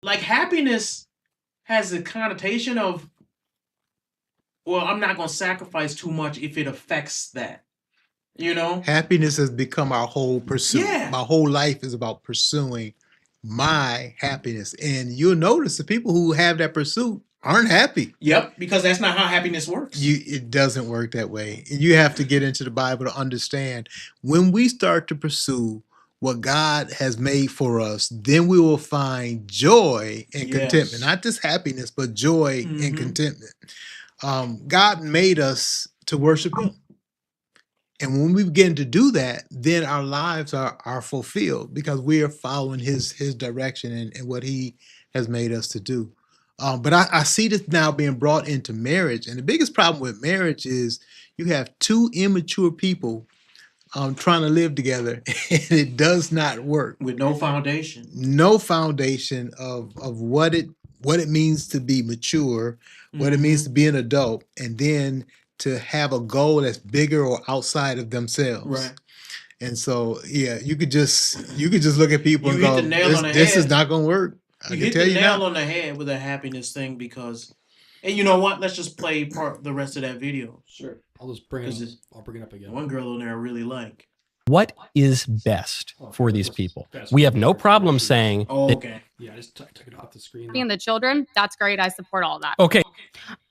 like happiness has a connotation of, well, I'm not going to sacrifice too much if it affects that. You know? Happiness has become our whole pursuit. Yeah. My whole life is about pursuing my happiness. And you'll notice the people who have that pursuit aren't happy. Yep, because that's not how happiness works. It doesn't work that way. You have to get into the Bible to understand when we start to pursue what God has made for us, then we will find joy and contentment. Not just happiness, but joy and contentment. God made us to worship Him. And when we begin to do that, then our lives are fulfilled because we are following his direction and what he has made us to do. But I see this now being brought into marriage. And the biggest problem with marriage is you have two immature people trying to live together, and it does not work. With no foundation. No foundation of what it means to be mature, what it means to be an adult, and then to have a goal that's bigger or outside of themselves. Right. And so, yeah, you could just look at people you and go, this is not going to work. You hit the nail on the head with a happiness thing because, and you know what? Let's just play the rest of that video. Sure. I'll bring it up again. One girl in there I really like. What is best for these people? We have no problem saying. Oh, okay. Yeah, I just took it off the screen. And the children, that's great. I support all that. Okay.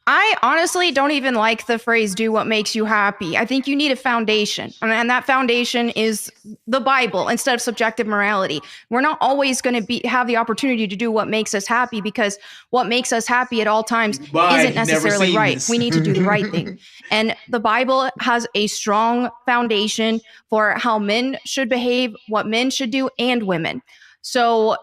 I honestly don't even like the phrase do what makes you happy. I think you need a foundation. And that foundation is the Bible instead of subjective morality. We're not always going to have the opportunity to do what makes us happy because what makes us happy at all times isn't necessarily right. We need to do the right thing. And the Bible has a strong foundation for how men should behave, what men should do, and women. So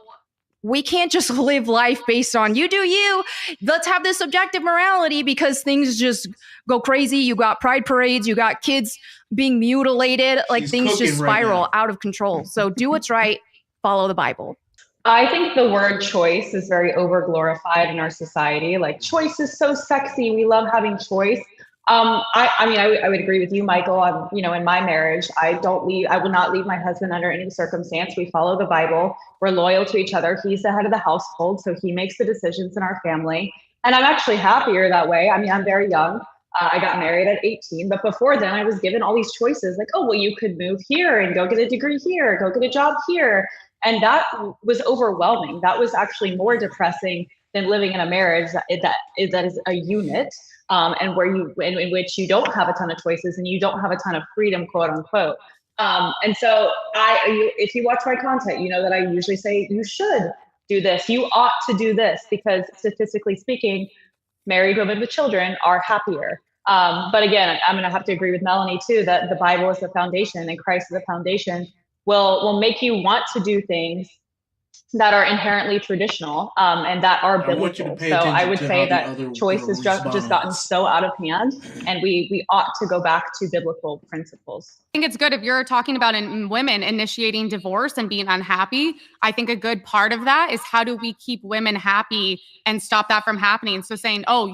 we can't just live life based on you do you. Let's have this objective morality because things just go crazy. You got pride parades, you got kids being mutilated, like things just spiral out of control. So do what's right, follow the Bible. I think the word choice is very overglorified in our society. Like choice is so sexy. We love having choice. I would agree with you, Michael. In my marriage, I will not leave my husband under any circumstance. We follow the Bible. We're loyal to each other. He's the head of the household, so he makes the decisions in our family. And I'm actually happier that way. I'm very young. I got married at 18, but before then I was given all these choices like, oh, well, you could move here and go get a degree here, go get a job here. And that was overwhelming. That was actually more depressing than living in a marriage that is a unit. And in which you don't have a ton of choices and you don't have a ton of freedom, quote unquote. And so if you watch my content, you know that I usually say you should do this. You ought to do this because statistically speaking, married women with children are happier. But again, I'm going to have to agree with Melanie too, that the Bible is the foundation and Christ is the foundation will make you want to do things that are inherently traditional and that are biblical. So I would say that choice has just gotten so out of hand, and we ought to go back to biblical principles. I think it's good if you're talking about women initiating divorce and being unhappy. I think a good part of that is how do we keep women happy and stop that from happening? So saying, oh,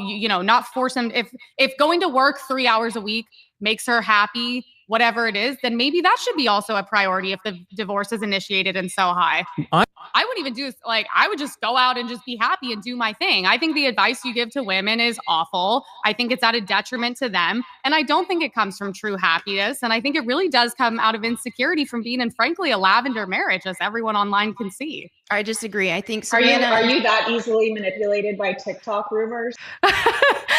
not force them. If going to work 3 hours a week makes her happy, whatever it is, then maybe that should be also a priority if the divorce is initiated and so high. I wouldn't even do I would just go out and just be happy and do my thing. I think the advice you give to women is awful. I think it's at a detriment to them. And I don't think it comes from true happiness. And I think it really does come out of insecurity from being in, frankly, a lavender marriage, as everyone online can see. I disagree. I think Savannah, are you that easily manipulated by TikTok rumors?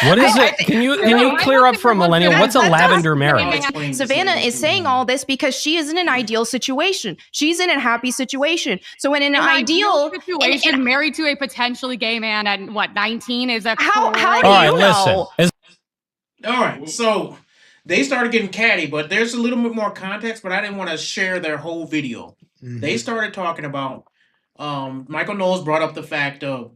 What is it? Can you clear up for a millennial? What's a lavender marriage? Savannah is saying all this because she is in an ideal situation. She's in a happy situation. So in an ideal situation, married to a potentially gay man at 19 is a how do all right, you know? Listen. All right, so they started getting catty, but there's a little bit more context, but I didn't want to share their whole video. They started talking about Michael Knowles brought up the fact of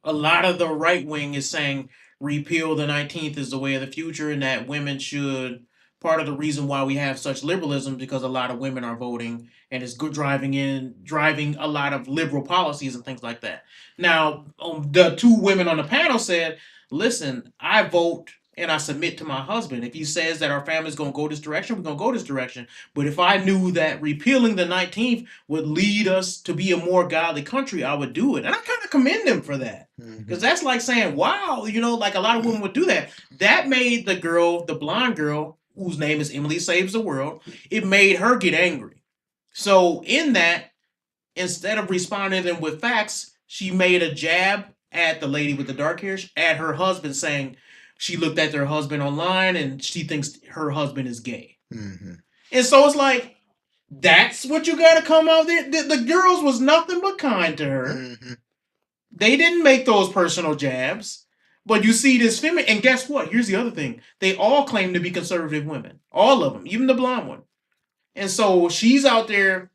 a lot of the right wing is saying repeal the 19th is the way of the future and that women should, part of the reason why we have such liberalism because a lot of women are voting and it's driving a lot of liberal policies and things like that. Now, the two women on the panel said, listen, I vote and I submit to my husband. If he says that our family's going to go this direction, we're going to go this direction. But if I knew that repealing the 19th would lead us to be a more godly country, I would do it. And I kind of commend him for that. Because that's like saying, wow, like a lot of women would do that. That made the girl, the blonde girl, whose name is Emily Saves the World, it made her get angry. So in that, instead of responding to them with facts, she made a jab at the lady with the dark hair, at her husband, saying she looked at their husband online and she thinks her husband is gay. And so it's like, that's what you got to come out there. The girls was nothing but kind to her. They didn't make those personal jabs. But you see this feminine, and guess what? Here's the other thing. They all claim to be conservative women. All of them, even the blonde one. And so she's out there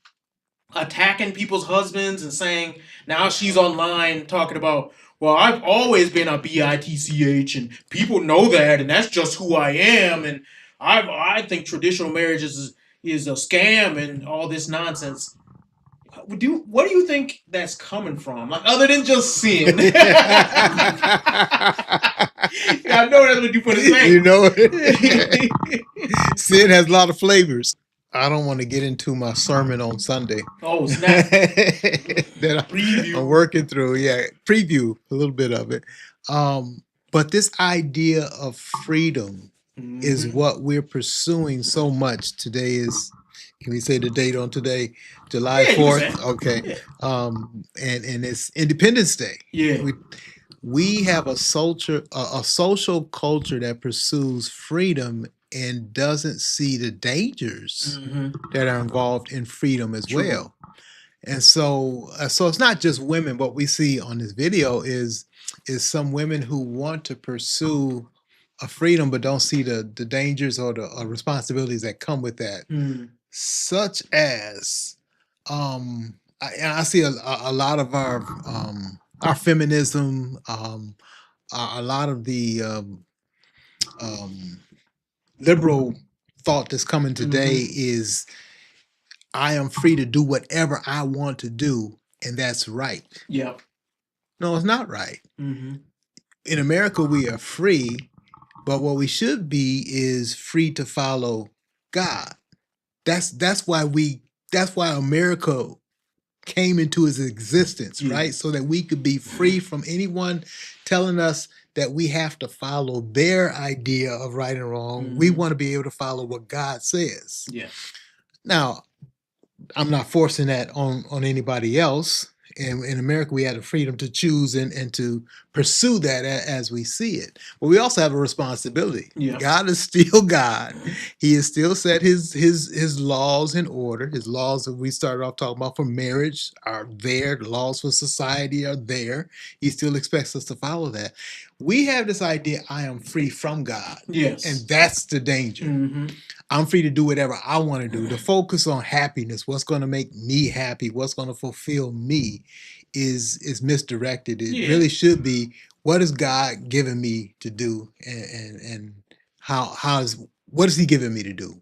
attacking people's husbands and saying, now she's online talking about, well, I've always been a bitch and people know that and that's just who I am, and I think traditional marriage is a scam and all this nonsense. What do you think that's coming from? Like, other than just sin. I know that's what you put in saying. You know it. Sin has a lot of flavors. I don't want to get into my sermon on Sunday. Oh, snap. That I'm working through. Yeah, preview a little bit of it. But this idea of freedom is what we're pursuing so much. Today is, can we say the date on today? July 4th? Okay. Yeah. And it's Independence Day. Yeah. We have a social culture that pursues freedom and doesn't see the dangers that are involved in freedom as well. And so it's not just women. What we see on this video is some women who want to pursue a freedom but don't see the dangers or the responsibilities that come with that, such as I see a lot of our feminism, a lot of the liberal thought that's coming today is, I am free to do whatever I want to do, and that's right. Yep. No, it's not right. In America, we are free, but what we should be is free to follow God. That's why America came into its existence, right? So that we could be free from anyone telling us that we have to follow their idea of right and wrong. We want to be able to follow what God says. Yeah. Now, I'm not forcing that on anybody else. And in America, we have the freedom to choose and to pursue that as we see it. But we also have a responsibility. Yeah. God is still God. He has still set his laws in order. His laws that we started off talking about for marriage are there. The laws for society are there. He still expects us to follow that. We have this idea, I am free from God. Yes. And that's the danger. I'm free to do whatever I want to do. The focus on happiness, what's going to make me happy, what's going to fulfill me, is misdirected. It really should be, what is God giving me to do, and what is He giving me to do?